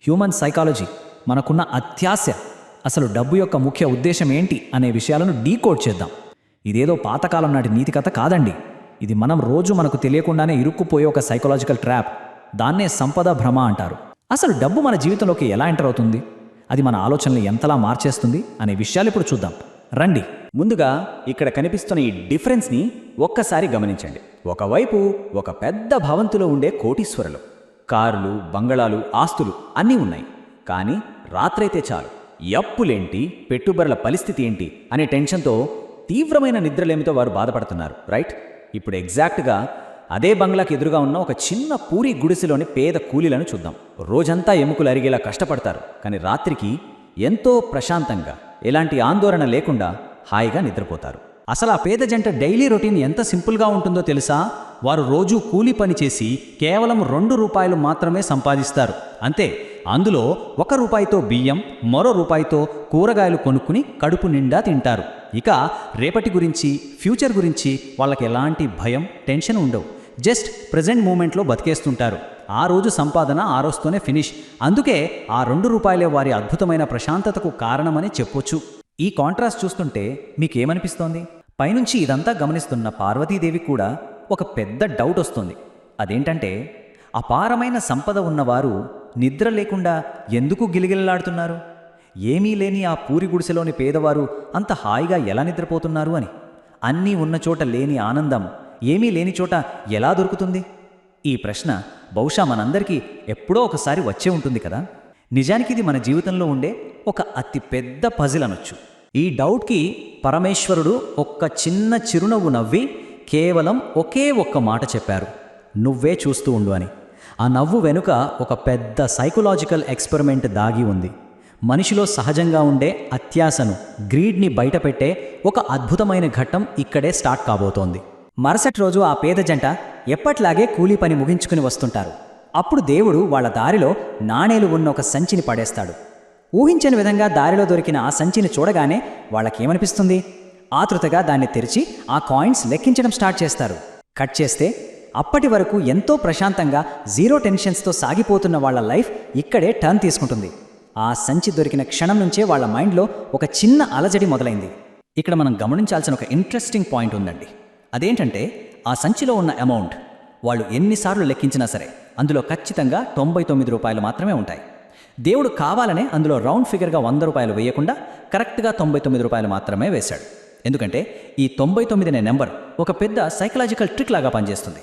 Human psychology, మనకున్న అత్యాశ, అసలు డబ్బు యొక్క ముఖ్య ఉద్దేశం ఏంటి అనే విషయాలను డీకోడ్ చేద్దాం. ఇదేదో పాతకాలం నాటి నీతి కథ కాదండి. ఇది మనం రోజు మనకు తెలియకుండానే ఇరుక్కుపోయే ఒక సైకలాజికల్ ట్రాప్. దాన్నే సంపద భ్రమ అంటారు. అసలు డబ్బు మన జీవితంలోకి ఎలా ఎంటర్ అవుతుంది, అది మన ఆలోచనలు ఎంతలా మార్చేస్తుంది అనే విషయాలు ఇప్పుడు చూద్దాం రండి. ముందుగా ఇక్కడ కనిపిస్తున్న ఈ డిఫరెన్స్ని ఒక్కసారి గమనించండి. ఒకవైపు ఒక పెద్ద భవంతిలో ఉండే కోటీశ్వరులు, కార్లు, బంగళాలు, ఆస్తులు అన్నీ ఉన్నాయి. కానీ రాత్రైతే చాలు, అప్పులేంటి, పెట్టుబడుల పరిస్థితి ఏంటి అనే టెన్షన్తో తీవ్రమైన నిద్రలేమితో వారు బాధపడుతున్నారు. రైట్? ఇప్పుడు ఎగ్జాక్ట్గా అదే బంగ్లాకి ఎదురుగా ఉన్న ఒక చిన్న పూరి గుడిసెలోని పేద కూలీలను చూద్దాం. రోజంతా ఎముకలు అరిగేలా కష్టపడతారు, కానీ రాత్రికి ఎంతో ప్రశాంతంగా, ఎలాంటి ఆందోళన లేకుండా హాయిగా నిద్రపోతారు. అసలు ఆ పేద జంట డైలీ రొటీన్ ఎంత సింపుల్గా ఉంటుందో తెలుసా? వారు రోజూ కూలీ పని చేసి కేవలం ₹2 మాత్రమే సంపాదిస్తారు, అంతే. అందులో ₹1 బియ్యం, మరో రూపాయితో కూరగాయలు కొనుక్కుని కడుపు నిండా తింటారు. ఇక రేపటి గురించి, ఫ్యూచర్ గురించి వాళ్ళకి ఎలాంటి భయం, టెన్షన్ ఉండవు. జస్ట్ ప్రజెంట్ మూమెంట్లో బతికేస్తుంటారు. ఆ రోజు సంపాదన ఆ రోజుతోనే ఫినిష్. అందుకే ఆ ₹2 వారి అద్భుతమైన ప్రశాంతతకు కారణమని చెప్పొచ్చు. ఈ కాంట్రాస్ట్ చూస్తుంటే మీకేమనిపిస్తోంది? పైనుంచి ఇదంతా గమనిస్తున్న పార్వతీదేవి కూడా ఒక పెద్ద డౌట్ వస్తుంది. అదేంటంటే, అపారమైన సంపద ఉన్నవారు నిద్ర లేకుండా ఎందుకు గిలిగిలలాడుతున్నారు? ఏమీ లేని ఆ పూరి గుడిసెలోని పేదవారు అంత హాయిగా ఎలా నిద్రపోతున్నారు అని. అన్నీ ఉన్న చోట లేని ఆనందం ఏమీ లేని చోట ఎలా దొరుకుతుంది? ఈ ప్రశ్న బహుశా మనందరికీ ఎప్పుడో ఒకసారి వచ్చే ఉంటుంది కదా. నిజానికి ఇది మన జీవితంలో ఉండే ఒక అతి పెద్ద పజిల్ అనొచ్చు. ఈ డౌట్కి పరమేశ్వరుడు ఒక్క చిన్న చిరునవ్వు నవ్వి కేవలం ఒకే ఒక్క మాట చెప్పారు: నువ్వే చూస్తూ ఉండు అని. ఆ నవ్వు వెనుక ఒక పెద్ద సైకలాజికల్ ఎక్స్పెరిమెంట్ దాగి ఉంది. మనిషిలో సహజంగా ఉండే అత్యాశను, గ్రీడ్ని బయటపెట్టే ఒక అద్భుతమైన ఘట్టం ఇక్కడే స్టార్ట్ కాబోతోంది. మరుసటి రోజు ఆ పేద జంట ఎప్పట్లాగే కూలీ పని ముగించుకుని వస్తుంటారు. అప్పుడు దేవుడు వాళ్ళ దారిలో నాణేలు ఉన్న ఒక సంచిని పడేస్తాడు. ఊహించని విధంగా దారిలో దొరికిన ఆ సంచిని చూడగానే వాళ్ళకేమనిపిస్తుంది? ఆతృతగా దాన్ని తెరిచి ఆ కాయిన్స్ లెక్కించడం స్టార్ట్ చేస్తారు. కట్ చేస్తే అప్పటి వరకు ఎంతో ప్రశాంతంగా, జీరో టెన్షన్స్తో సాగిపోతున్న వాళ్ళ లైఫ్ ఇక్కడే టర్న్ తీసుకుంటుంది. ఆ సంచి దొరికిన క్షణం నుంచే వాళ్ళ మైండ్లో ఒక చిన్న అలజడి మొదలైంది. ఇక్కడ మనం గమనించాల్సిన ఒక ఇంట్రెస్టింగ్ పాయింట్ ఉందండి. అదేంటంటే, ఆ సంచిలో ఉన్న అమౌంట్ వాళ్ళు ఎన్నిసార్లు లెక్కించినా సరే అందులో ఖచ్చితంగా ₹99 మాత్రమే ఉంటాయి. దేవుడు కావాలనే అందులో రౌండ్ ఫిగర్గా ₹100 వేయకుండా కరెక్ట్గా ₹99 మాత్రమే వేశాడు. ఎందుకంటే ఈ 99 అనే నెంబర్ ఒక పెద్ద సైకలాజికల్ ట్రిక్ లాగా పనిచేస్తుంది.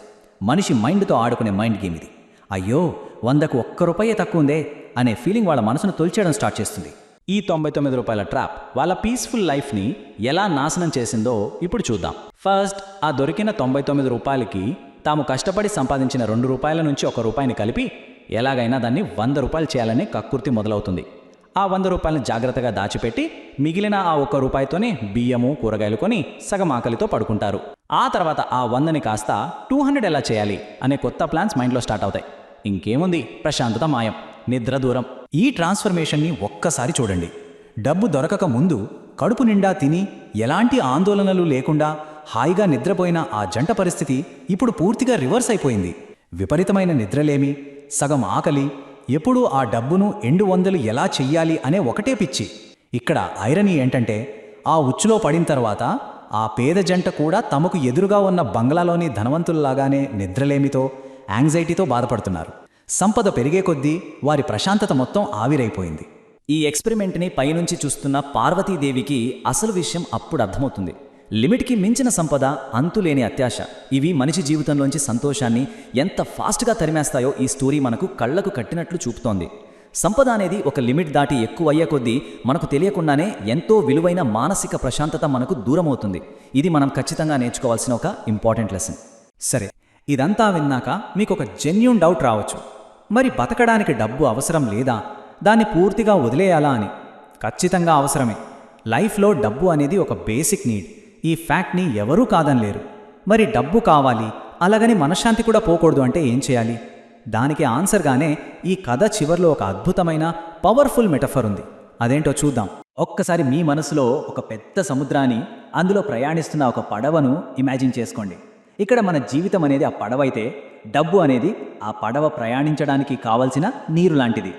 మనిషి మైండ్తో ఆడుకునే మైండ్ గేమ్ ఇది. అయ్యో, 100కు ₹1 తక్కువ ఉందే అనే ఫీలింగ్ వాళ్ళ మనసును తొలిచేయడం స్టార్ట్ చేస్తుంది. ఈ ₹99 ట్రాప్ వాళ్ళ పీస్ఫుల్ లైఫ్ని ఎలా నాశనం చేసిందో ఇప్పుడు చూద్దాం. ఫస్ట్, ఆ దొరికిన ₹99కి తాము కష్టపడి సంపాదించిన ₹2 నుంచి ₹1 కలిపి ఎలాగైనా దాన్ని ₹100 చేయాలనే కక్కుర్తి మొదలవుతుంది. ఆ ₹100 జాగ్రత్తగా దాచిపెట్టి మిగిలిన ఆ ₹1తోనే బియ్యము, కూరగాయలు కొని సగం ఆకలితో పడుకుంటారు. ఆ తర్వాత ఆ 100ని కాస్త 200 ఎలా చేయాలి అనే కొత్త ప్లాన్స్ మైండ్లో స్టార్ట్ అవుతాయి. ఇంకేముంది, ప్రశాంతత మాయం, నిద్ర దూరం. ఈ ట్రాన్స్ఫర్మేషన్ని ఒక్కసారి చూడండి. డబ్బు దొరకక ముందు కడుపు నిండా తిని ఎలాంటి ఆందోళనలు లేకుండా హాయిగా నిద్రపోయిన ఆ జంట పరిస్థితి ఇప్పుడు పూర్తిగా రివర్స్ అయిపోయింది. విపరీతమైన నిద్రలేమి, సగం ఆకలి, ఎప్పుడూ ఆ డబ్బును ఎండు వందలు ఎలా చెయ్యాలి అనే ఒకటే పిచ్చి. ఇక్కడ ఐరనీ ఏంటంటే, ఆ ఉచ్చులో పడిన తర్వాత ఆ పేద జంట కూడా తమకు ఎదురుగా ఉన్న బంగ్లాలోని ధనవంతుల్లాగానే నిద్రలేమితో, యాంగ్జైటీతో బాధపడుతున్నారు. సంపద పెరిగే కొద్దీ వారి ప్రశాంతత మొత్తం ఆవిరైపోయింది. ఈ ఎక్స్పెరిమెంట్ని పైనుంచి చూస్తున్న పార్వతీదేవికి అసలు విషయం అప్పుడు అర్థమవుతుంది. లిమిట్కి మించిన సంపద, అంతులేని అత్యాశ, ఇవి మనిషి జీవితంలోంచి సంతోషాన్ని ఎంత ఫాస్ట్గా తరిమేస్తాయో ఈ స్టోరీ మనకు కళ్లకు కట్టినట్లు చూపుతోంది. సంపద అనేది ఒక లిమిట్ దాటి ఎక్కువ అయ్యే కొద్దీ మనకు తెలియకుండానే ఎంతో విలువైన మానసిక ప్రశాంతత మనకు దూరమవుతుంది. ఇది మనం ఖచ్చితంగా నేర్చుకోవాల్సిన ఒక ఇంపార్టెంట్ లెసన్. సరే, ఇదంతా విన్నాక మీకు ఒక జెన్యూన్ డౌట్ రావచ్చు. మరి బతకడానికి డబ్బు అవసరం లేదా? దాన్ని పూర్తిగా వదిలేయాలా అని. ఖచ్చితంగా అవసరమే. లైఫ్లో డబ్బు అనేది ఒక బేసిక్ నీడ్. ఈ ఫ్యాక్ట్ని ఎవరూ కాదనలేరు. మరి డబ్బు కావాలి, అలాగని మనశ్శాంతి కూడా పోకూడదు అంటే ఏం చేయాలి? దానికి ఆన్సర్గానే ఈ కథ చివర్లో ఒక అద్భుతమైన పవర్ఫుల్ మెటఫర్ ఉంది. అదేంటో చూద్దాం. ఒక్కసారి మీ మనసులో ఒక పెద్ద సముద్రాన్ని, అందులో ప్రయాణిస్తున్న ఒక పడవను ఇమాజిన్ చేసుకోండి. ఇక్కడ మన జీవితం అనేది ఆ పడవ అయితే, డబ్బు అనేది ఆ పడవ ప్రయాణించడానికి కావలసిన నీరు లాంటిది.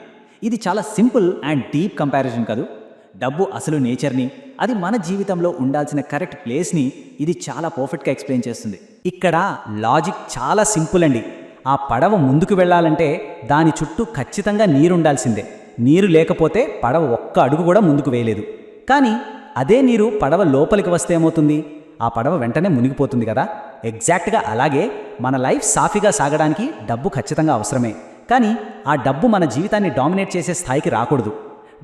ఇది చాలా సింపుల్ అండ్ డీప్ కంపారిజన్ కదూ. డబ్బు అసలు నేచర్ని, అది మన జీవితంలో ఉండాల్సిన కరెక్ట్ ప్లేస్ని ఇది చాలా పర్ఫెక్ట్గా ఎక్స్ప్లెయిన్ చేస్తుంది. ఇక్కడ లాజిక్ చాలా సింపుల్ అండి. ఆ పడవ ముందుకు వెళ్ళాలంటే దాని చుట్టూ ఖచ్చితంగా నీరు ఉండాల్సిందే. నీరు లేకపోతే పడవ ఒక్క అడుగు కూడా ముందుకు వేయలేదు. కానీ అదే నీరు పడవ లోపలికి వస్తే ఏమవుతుంది? ఆ పడవ వెంటనే మునిగిపోతుంది కదా. ఎగ్జాక్ట్గా అలాగే మన లైఫ్ సాఫీగా సాగడానికి డబ్బు ఖచ్చితంగా అవసరమే. కానీ ఆ డబ్బు మన జీవితాన్ని డామినేట్ చేసే స్థాయికి రాకూడదు.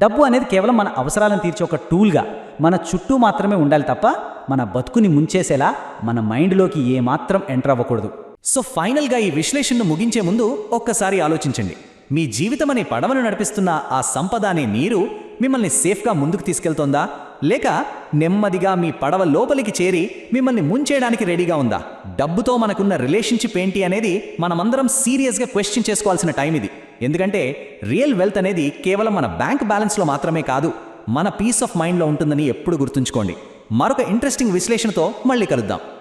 డబ్బు అనేది కేవలం మన అవసరాలను తీర్చే ఒక టూల్గా మన చుట్టూ మాత్రమే ఉండాలి తప్ప మన బతుకుని ముంచేసేలా మన మైండ్లోకి ఏమాత్రం ఎంటర్ అవ్వకూడదు. సో ఫైనల్గా ఈ విశ్లేషణను ముగించే ముందు ఒక్కసారి ఆలోచించండి. మీ జీవితం అనే పడవను నడిపిస్తున్న ఆ సంపద అనే నీరు మిమ్మల్ని సేఫ్గా ముందుకు తీసుకెళ్తోందా, లేక నెమ్మదిగా మీ పడవ లోపలికి చేరి మిమ్మల్ని ముంచేయడానికి రెడీగా ఉందా? డబ్బుతో మనకున్న రిలేషన్షిప్ ఏంటి అనేది మనమందరం సీరియస్గా క్వశ్చన్ చేసుకోవాల్సిన టైం ఇది. ఎందుకంటే రియల్ వెల్త్ అనేది కేవలం మన బ్యాంక్ బ్యాలెన్స్లో మాత్రమే కాదు, మన పీస్ ఆఫ్ మైండ్లో ఉంటుందని ఎప్పుడు గుర్తుంచుకోండి. మరొక ఇంట్రెస్టింగ్ విశ్లేషణతో మళ్ళీ కలుద్దాం.